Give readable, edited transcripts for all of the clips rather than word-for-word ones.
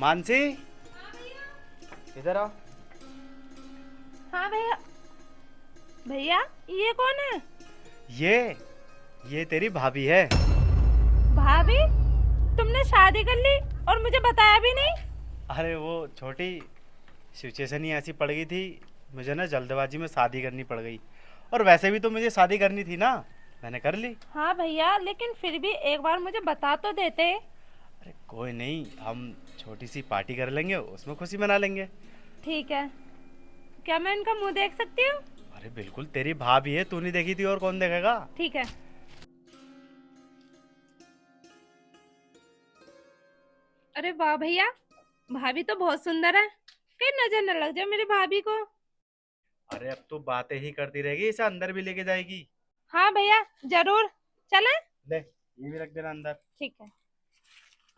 मानसी, इधर आओ। हाँ भैया। भैया ये कौन है? ये ये तेरी भाभी है। भाभी? तुमने शादी कर ली और मुझे बताया भी नहीं? अरे वो छोटी सिचुएशन ही ऐसी पड़ गई थी। मुझे ना जल्दबाजी में शादी करनी पड़ गई। और वैसे भी तो मुझे शादी करनी थी ना, मैंने कर ली। हाँ भैया, लेकिन फिर भी एक बार मुझे बता तो देते। अरे कोई नहीं, हम छोटी सी पार्टी कर लेंगे, उसमें खुशी मना लेंगे। ठीक है। क्या मैं इनका मुंह देख सकती हूँ? अरे बिल्कुल, तेरी भाभी है, तू नहीं देखी थी और कौन देखेगा। ठीक है। अरे वाह भैया, भाभी तो बहुत सुंदर है। कहीं नजर न लग जाए मेरी भाभी को। अरे अब तो बातें ही करती रहेगी, इसे अंदर भी लेके जाएगी। हाँ भैया, जरूर। चले। ले, ये भी रख देना अंदर। ठीक है,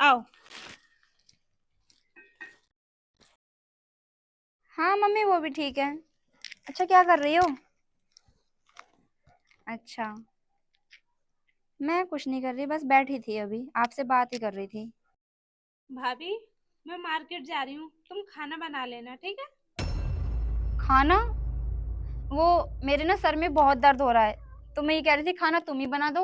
आओ। हाँ मम्मी, वो भी ठीक है। अच्छा, क्या कर रही हो? अच्छा, मैं कुछ नहीं कर रही, बस बैठी थी, अभी आपसे बात ही कर रही थी। भाभी, मैं मार्केट जा रही हूँ, तुम खाना बना लेना, ठीक है? खाना? वो मेरे ना सर में बहुत दर्द हो रहा है, तो मैं ये कह रही थी खाना तुम ही बना दो।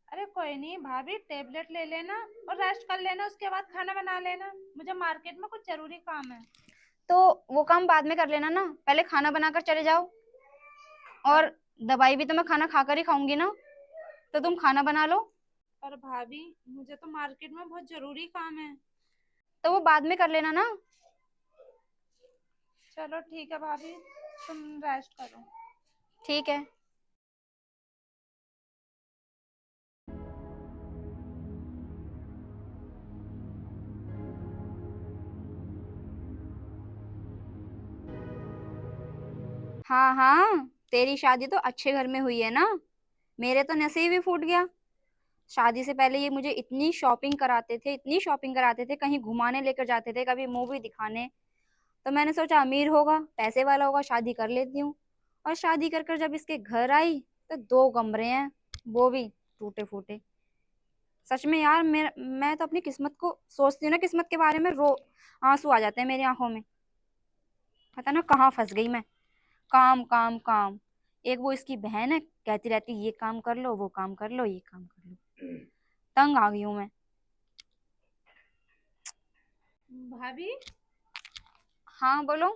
अरे कोई नहीं भाभी, टेबलेट ले लेना और रेस्ट कर लेना, उसके बाद खाना बना लेना। मुझे मार्केट में कुछ जरूरी काम है। तो वो काम बाद में कर लेना ना, पहले खाना बनाकर चले जाओ। पर और दवाई भी तो मैं खाना खाकर ही खाऊंगी ना, तो तुम खाना बना लो। पर भाभी, मुझे तो मार्केट में बहुत जरूरी काम है। तो वो बाद में कर लेना ना। चलो ठीक है भाभी, तुम रेस्ट करो। ठीक है। हाँ हाँ, तेरी शादी तो अच्छे घर में हुई है ना। मेरे तो नसीब ही फूट गया। शादी से पहले ये मुझे इतनी शॉपिंग कराते थे, इतनी शॉपिंग कराते थे, कहीं घुमाने लेकर जाते थे, कभी मूवी दिखाने। तो मैंने सोचा अमीर होगा, पैसे वाला होगा, शादी कर लेती हूँ। और शादी कर कर जब इसके घर आई तो दो कमरे हैं, वो भी टूटे फूटे। सच में यार, मैं तो अपनी किस्मत को सोचती हूँ ना, किस्मत के बारे में रो आंसू आ जाते हैं मेरी आंखों में। पता ना कहाँ फंस गई मैं। काम काम काम। एक वो इसकी बहन है, कहती रहती ये काम कर लो, वो काम कर लो, ये काम कर लो। तंग आ गई हूँ मैं। भाभी, हाँ बोलो।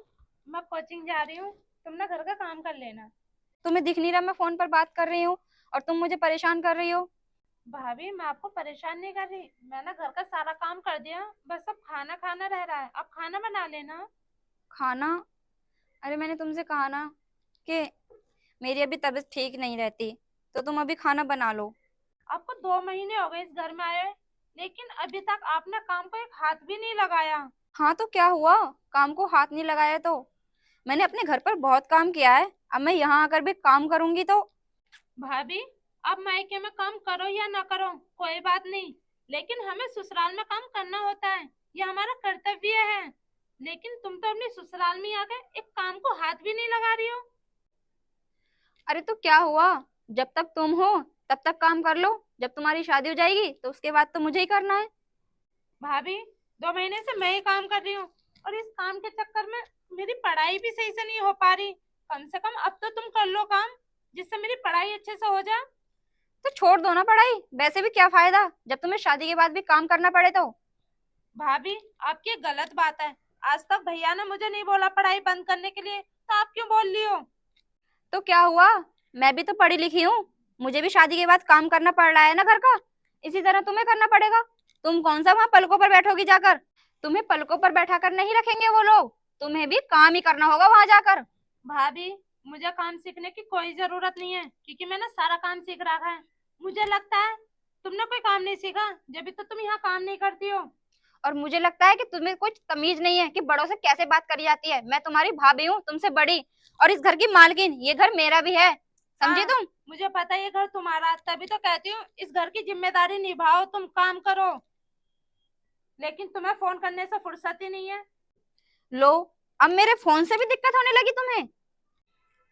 मैं कोचिंग जा रही हूँ, तुम ना घर का काम कर लेना। तुम्हें दिख नहीं रहा मैं फोन पर बात कर रही हूँ, और तुम मुझे परेशान कर रही हो। भाभी, मैं आपको परेशान नहीं कर रही, मैं ना घर का सारा काम कर दिया, बस अब खाना खाना रह रहा है, अब खाना बना लेना। खाना? अरे मैंने तुमसे कहा ना कि मेरी अभी तबीयत ठीक नहीं रहती, तो तुम अभी खाना बना लो। आपको 2 महीने हो गए इस घर में आए, लेकिन अभी तक आपने काम को एक हाथ भी नहीं लगाया। हाँ तो क्या हुआ? काम को हाथ नहीं लगाया तो? मैंने अपने घर पर बहुत काम किया है, अब मैं यहाँ आकर भी काम करूंगी तो? भाभी, अब मायके में काम करो या ना करो कोई बात नहीं, लेकिन हमें ससुराल में काम करना होता है, ये हमारा कर्तव्य है। लेकिन तुम तो अपने ससुराल में आके एक काम को हाथ भी नहीं लगा रही हो। अरे तो क्या हुआ? जब तक तुम हो तब तक काम कर लो, जब तुम्हारी शादी हो जाएगी तो उसके बाद तो मुझे ही करना है। भाभी, 2 महीने से मैं ही काम कर रही हूँ, और इस काम के चक्कर में मेरी पढ़ाई भी सही से नहीं हो पा रही। कम से कम अब तो तुम कर लो काम, जिससे मेरी पढ़ाई अच्छे से हो जाए। तो छोड़ दो ना पढ़ाई, वैसे भी क्या फायदा जब तुम्हें शादी के बाद भी काम करना पड़े तो। भाभी, आपकी ये गलत बात है। आज तक भैया ने मुझे नहीं बोला पढ़ाई बंद करने के लिए, तो आप क्यों बोल रही हो? तो क्या हुआ? मैं भी तो पढ़ी लिखी हूँ, मुझे भी शादी के बाद काम करना पड़ रहा है ना घर का। इसी तरह तुम्हें करना पड़ेगा। तुम कौन सा वहां पलकों पर बैठोगी जाकर? तुम्हें पलकों पर बैठा कर नहीं रखेंगे वो लोग, तुम्हें भी काम ही करना होगा वहां जाकर। भाभी, मुझे काम सीखने की कोई जरूरत नहीं है, क्योंकि मैंने सारा काम सीख रखा है। मुझे लगता है तुमने कोई काम नहीं सीखा, जब भी तो तुम यहाँ काम नहीं करती हो। और मुझे लगता है कि तुम्हें कुछ तमीज नहीं है कि बड़ों से कैसे बात करी जाती है। मैं तुम्हारी भाभी हूँ, तुमसे बड़ी, और इस घर की मालकिन। ये घर मेरा भी है, समझे हाँ, तुम? मुझे पता है ये घर तुम्हारा है, तभी तो कहती हूँ इस घर की जिम्मेदारी निभाओ, तुम काम करो। लेकिन तुम्हें फोन करने से फुर्सत ही नहीं है। लो, अब मेरे फोन से भी दिक्कत होने लगी तुम्हें?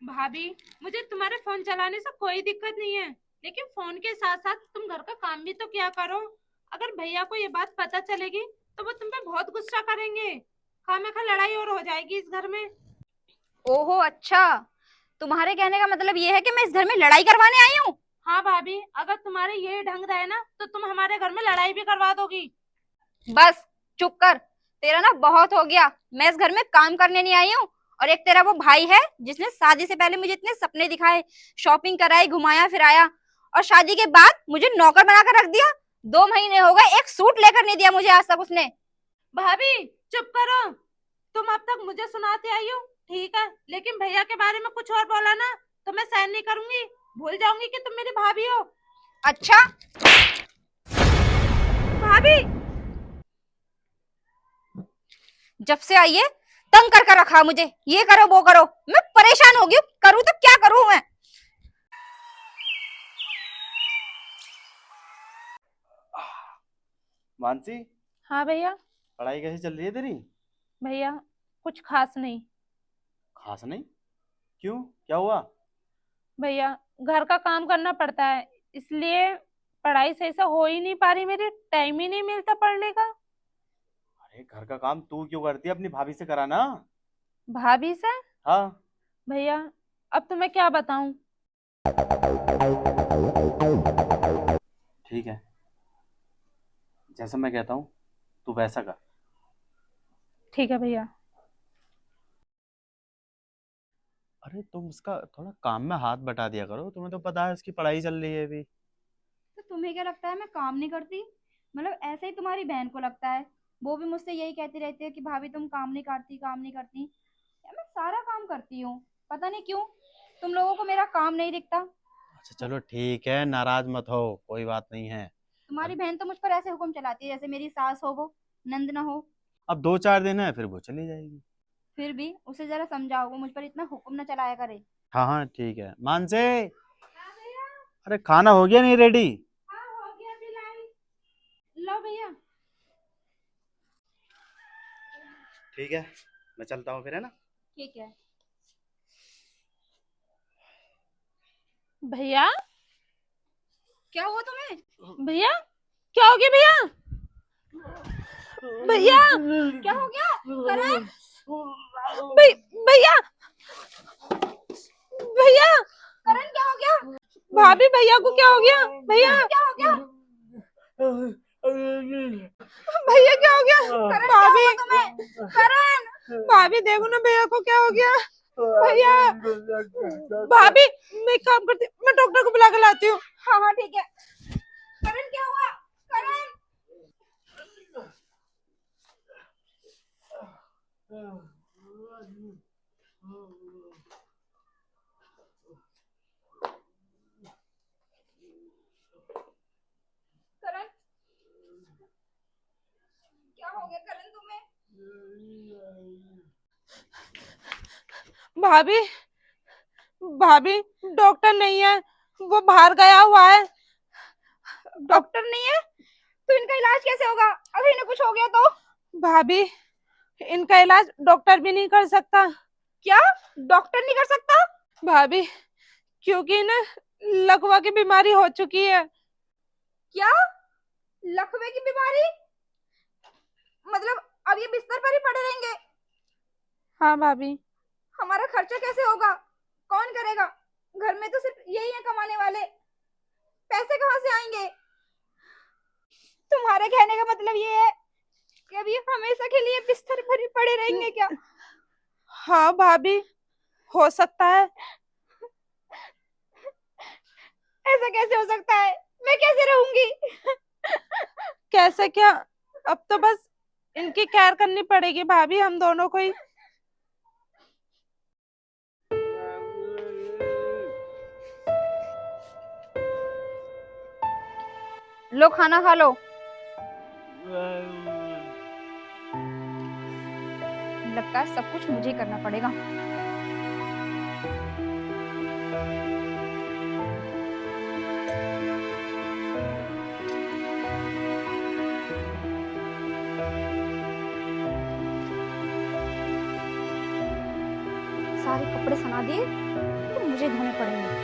भाभी, मुझे तुम्हारे फोन चलाने से कोई दिक्कत नहीं है, लेकिन फोन के साथ साथ तुम घर का काम भी तो क्या करो। अगर भैया को ये बात पता चलेगी तो वो तुम पे बहुत गुस्सा करेंगे, खामखा लड़ाई और हो जाएगी इस घर में। ओहो अच्छा, तुम्हारे कहने का मतलब ये है कि मैं इस घर में लड़ाई करवाने आई हूँ? हाँ भाभी, अगर तुम्हारे ये ढंग रहे ना तो तुम हमारे घर में लड़ाई भी करवा दोगी। बस चुप कर, तेरा ना बहुत हो गया। मैं इस घर में काम करने नहीं आई हूँ। और एक तेरा वो भाई है जिसने शादी से पहले मुझे इतने सपने दिखाए, शॉपिंग कराई, घुमाया फिराया, और शादी के बाद मुझे नौकर बनाकर रख दिया। 2 महीने हो गए, एक सूट लेकर नहीं दिया मुझे आज तक उसने। भाभी चुप करो, तुम अब तक मुझे सुनाते आई हो, ठीक है, लेकिन भैया के बारे में कुछ और बोला ना तो मैं सहन नहीं करूंगी, भूल जाऊंगी कि तुम मेरी भाभी हो। अच्छा भाभी जब से आई है तंग कर कर रखा मुझे, ये करो वो करो, मैं परेशान हो गई हूँ। करूँ तो क्या करूँ मैं? मानसी, हाँ भैया। पढ़ाई कैसी चल रही है तेरी? भैया कुछ खास नहीं। खास नहीं? क्यों, क्या हुआ? भैया घर का काम करना पड़ता है, इसलिए पढ़ाई सही से हो ही नहीं पा रही मेरी, टाइम ही नहीं मिलता पढ़ने का। अरे घर का काम तू क्यों करती है, अपनी भाभी से कराना। भाभी से? हाँ। भैया अब तो मैं क्या बताऊं। ठीक है, जैसा मैं कहता हूँ तू वैसा कर। ठीक है भैया। अरे तुम उसका थोड़ा काम में हाथ बटा दिया करो, तुम्हें तो पता है उसकी पढ़ाई चल रही है अभी। तो तुम्हें क्या लगता है मैं काम नहीं करती? मतलब ऐसे ही तुम्हारी बहन को लगता है, वो भी मुझसे यही कहती रहती है कि भाभी तुम काम नहीं करती, काम नहीं करती। यार मैं सारा काम करती हूँ, पता नहीं क्यों तुम लोगों को मेरा काम नहीं दिखता। अच्छा चलो ठीक है, नाराज मत हो, कोई बात नहीं है। तुम्हारी अब बहन तो मुझ पर ऐसे हुक्म चलाती है जैसे मेरी सास हो वो, नंद ना हो। अब 2-4 दिन है फिर वो चली जाएगी। फिर भी उसे जरा समझाओ, वो मुझ पर इतना हुक्म न चलाया करे। हाँ हाँ ठीक है मानसे। हाँ भैया। अरे खाना हो गया नहीं रेडी? हाँ हो गया, बिलाई लो भैया। ठीक है, मैं चलता हूँ फिर, है ना? ठीक है। भैया क्या हुआ तुम्हें? भैया क्या हो गया भैया? भैया क्या हो गया? करण, भैया भैया करण क्या हो गया? भाभी भैया को क्या हो गया? भैया क्या हो गया? भैया क्या हो गया? करण क्या भाभी हुआ तुम्हें? करण, भाभी देखो ना भैया को क्या हो गया। भैया भाभी मैं एक काम करती हूँ, मैं डॉक्टर को बुला कर लाती हूँ। हाँ हाँ ठीक है। करण क्या हुआ? करण, करण क्या हो गया करण तुम्हें? भाभी भाभी डॉक्टर नहीं है, वो बाहर गया हुआ है। डॉक्टर नहीं है तो इनका इलाज कैसे होगा? अगर इन्हें कुछ हो गया तो? भाभी इनका इलाज डॉक्टर भी नहीं कर सकता। क्या? डॉक्टर नहीं कर सकता? भाभी क्योंकि ना लकवा की बीमारी हो चुकी है। क्या? लकवे की बीमारी? मतलब अब ये बिस्तर पर ही पड़े रहेंगे? हाँ भाभी। हमारा खर्चा कैसे होगा? कौन करेगा? घर में तो सिर्फ यही है कमाने वाले, पैसे कहाँ से आएंगे? तुम्हारे कहने का मतलब ये है कि अब ये हमेशा के लिए बिस्तर पर ही पड़े रहेंगे क्या? हाँ भाभी हो सकता है। ऐसा कैसे हो सकता है? मैं कैसे रहूंगी? कैसे क्या, अब तो बस इनकी केयर करनी पड़ेगी भाभी, हम दोनों को ही। लो खाना खा लो। लगता है सब कुछ मुझे ही करना पड़ेगा। सारे कपड़े सना दिए तो मुझे धोने पड़ेंगे।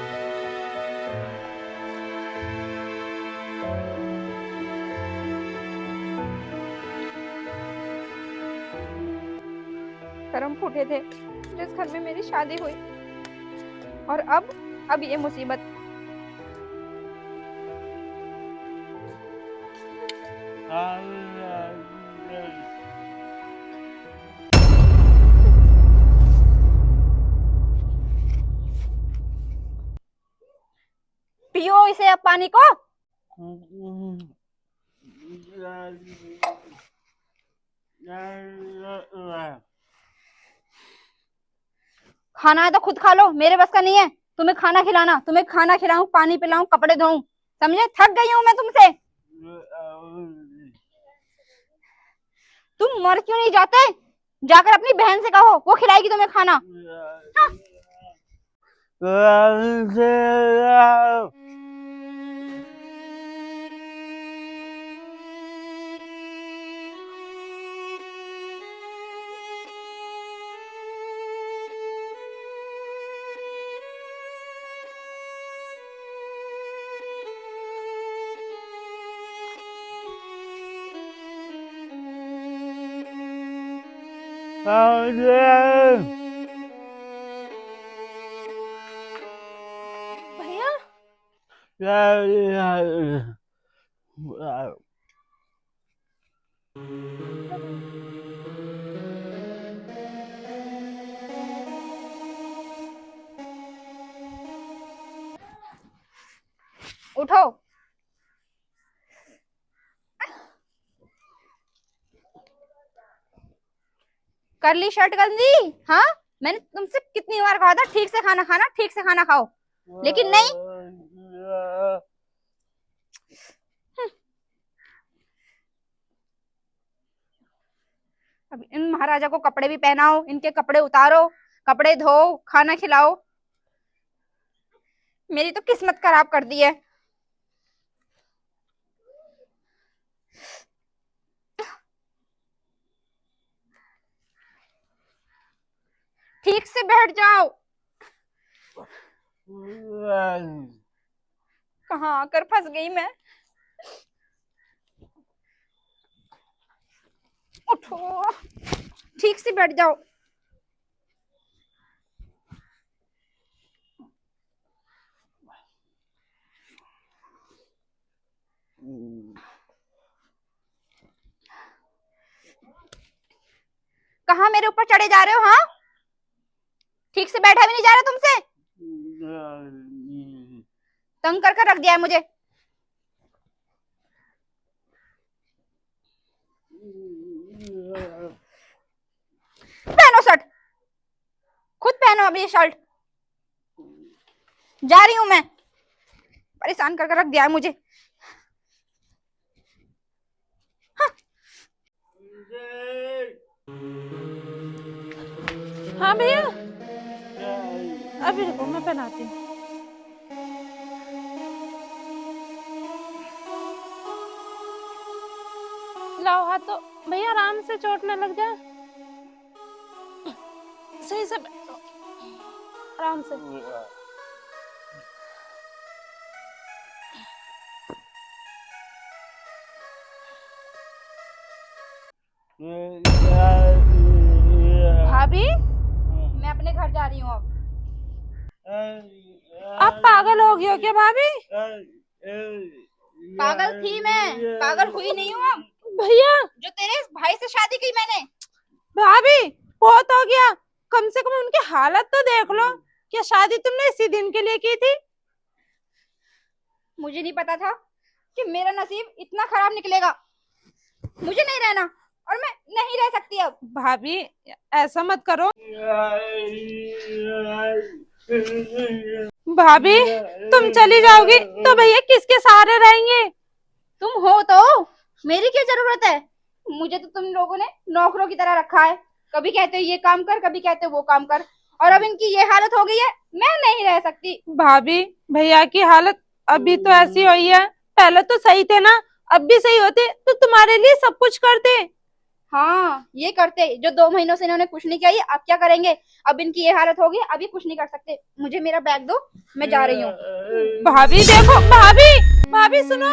कर्म फूटे थे जिस घर में मेरी शादी हुई, और अब ये मुसीबत। पियो इसे अब पानी को। खाना है तो खुद खा लो, मेरे बस का नहीं है तुम्हें खाना खिलाना। तुम्हें खाना खिलाऊं, पानी पिलाऊं, कपड़े धोऊं, समझे? थक गई हूं मैं तुमसे। तुम मर क्यों नहीं जाते? जाकर अपनी बहन से कहो, वो खिलाएगी तुम्हें खाना। हाँ। भैया उठो। कर ली शर्ट गंदी? हाँ, मैंने तुमसे कितनी बार कहा था ठीक से खाना खाना, ठीक से खाना खाओ, लेकिन नहीं। अब इन महाराजा को कपड़े भी पहनाओ, इनके कपड़े उतारो, कपड़े धो, खाना खिलाओ। मेरी तो किस्मत खराब कर दी है। ठीक से बैठ जाओ। कहाँ आकर फंस गई मैं। उठो, ठीक से बैठ जाओ। कहाँ मेरे ऊपर चढ़े जा रहे हो? हाँ, ठीक से बैठा भी नहीं जा रहा तुमसे। तंग कर कर रख दिया है मुझे। पहनो शर्ट, खुद पहनो अब ये शर्ट। जा रही हूं मैं, परेशान कर कर रख दिया है मुझे। हाँ, हाँ भैया, अभी रुको मैं पहनाती हूँ। लाओ हाथ तो भैया, आराम से, चोट न लग जाए। सही से बैठो, आराम से। भाभी, मैं अपने घर जा रही हूँ अब। आप पागल हो गए हो क्या भाभी? पागल थी मैं, पागल हुई नहीं हूँ अब। भैया, जो तेरे भाई से शादी की मैंने। भाभी बहुत हो गया, कम से कम उनकी हालत तो देख लो। क्या शादी तुमने इसी दिन के लिए की थी? मुझे नहीं पता था कि मेरा नसीब इतना खराब निकलेगा। मुझे नहीं रहना, और मैं नहीं रह सकती अब। भाभी ऐसा मत करो। भाभी तुम चली जाओगी तो भैया किसके सहारे रहेंगे? तुम हो तो मेरी क्या जरूरत है? मुझे तो तुम लोगों ने नौकरों की तरह रखा है। कभी कहते हो ये काम कर, कभी कहते हो वो काम कर, और अब इनकी ये हालत हो गई है, मैं नहीं रह सकती। भाभी भैया की हालत अभी तो ऐसी हुई है, पहले तो सही थे ना। अब भी सही होते तो तुम्हारे लिए सब कुछ करते। हाँ, ये करते जो 2 महीनों से इन्होंने कुछ नहीं किया, ये अब क्या करेंगे? अब इनकी ये हालत होगी, अब ये कुछ नहीं कर सकते। मुझे मेरा बैग दो, मैं जा रही हूँ। भाभी देखो, भाभी भाभी सुनो।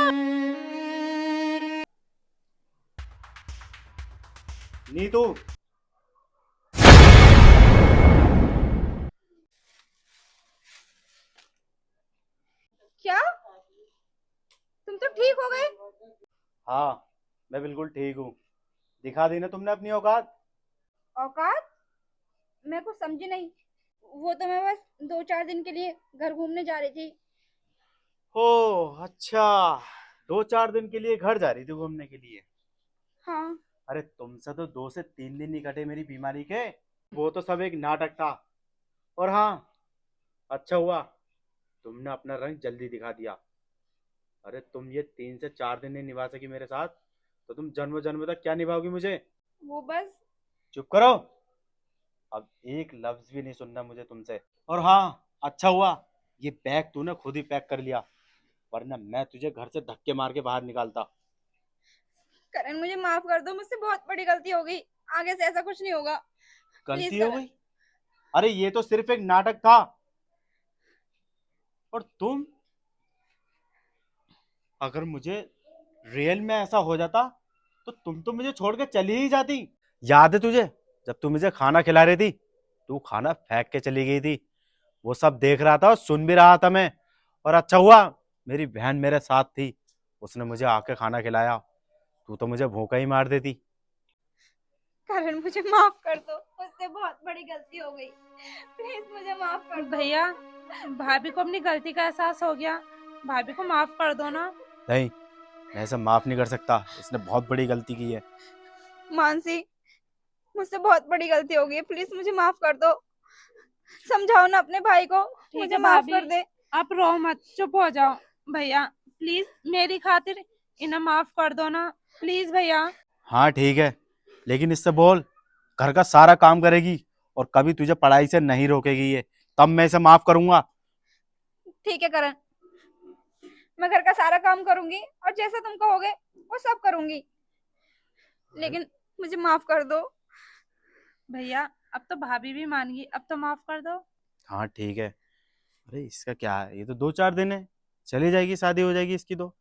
नीतू, तुम तो ठीक हो गए। हाँ, मैं बिल्कुल ठीक हूँ। दिखा दी ना तुमने अपनी औकात। औकात? मैं कुछ समझी नहीं। वो तो मैं बस 2-4 दिन के लिए घर घूमने जा रही थी। ओह अच्छा, 2-4 दिन के लिए घर जा रही थी घूमने के लिए। हाँ। अरे तुमसे तो 2 से 3 दिन नहीं कटे मेरी बीमारी के। वो तो सब एक नाटक था। और हाँ, अच्छा हुआ तुमने अपना रंग जल्दी दिखा दिया। अरे तुम ये 3 से 4 दिन नहीं निभा सकी मेरे साथ, तो तुम जन्म जन्म तक क्या निभाओगी मुझे। वो बस। चुप करो, अब एक लफ्ज भी नहीं सुनना मुझे तुमसे। और हाँ, अच्छा हुआ ये बैग तूने खुद ही पैक कर लिया, वरना मैं तुझे घर से धक्के मार के बाहर निकालता। करण मुझे माफ कर दो, मुझसे बहुत बड़ी गलती हो गई। आगे से ऐसा कुछ नहीं होगा। प्लीज गलती हो करण। गई? अरे ये तो सिर्फ एक नाटक था। और तुम, अगर मुझे रियल में ऐसा हो जाता तो तुम तो मुझे छोड़ के चली ही जाती। याद है तुझे, जब तू मुझे खाना खिला रही थी, तू खाना फेंक के चली गई थी। वो सब देख रहा था और सुन भी रहा था मैं। और अच्छा हुआ मेरी बहन मेरे साथ थी, उसने मुझे आके खाना खिलाया। तू तो मुझे भूखा ही मार देती। करण मुझे माफ कर दो, मुझसे बहुत बड़ी गलती हो गई। प्लीज मुझे माफ कर दो। भैया, भाभी को अपनी गलती का एहसास हो गया, भाभी को माफ कर दो ना। नहीं, मैं इसे माफ नहीं कर सकता, इसने बहुत बड़ी गलती की है। मानसी, मुझसे बहुत बड़ी गलती हो गई है, प्लीज मुझे माफ कर दो। समझाओ ना अपने भाई को, ठीक मुझे है माफ भाभी, कर दे। आप रो मत, चुप हो जाओ। भैया प्लीज मेरी खातिर इन्हें माफ कर दो ना, प्लीज भैया। हाँ ठीक है, लेकिन इससे बोल घर का सारा काम करेगी और कभी तुझे पढ़ाई से नहीं रोकेगी ये, तब मैं इसे माफ करूंगा। ठीक है करण, मैं घर का सारा काम करूंगी और जैसा तुम कहोगे वो सब करूंगी, लेकिन मुझे माफ कर दो। भैया अब तो भाभी भी मान गई, अब तो माफ कर दो। हाँ ठीक है। अरे इसका क्या है, ये तो 2-4 दिन है, चली जाएगी, शादी हो जाएगी इसकी तो।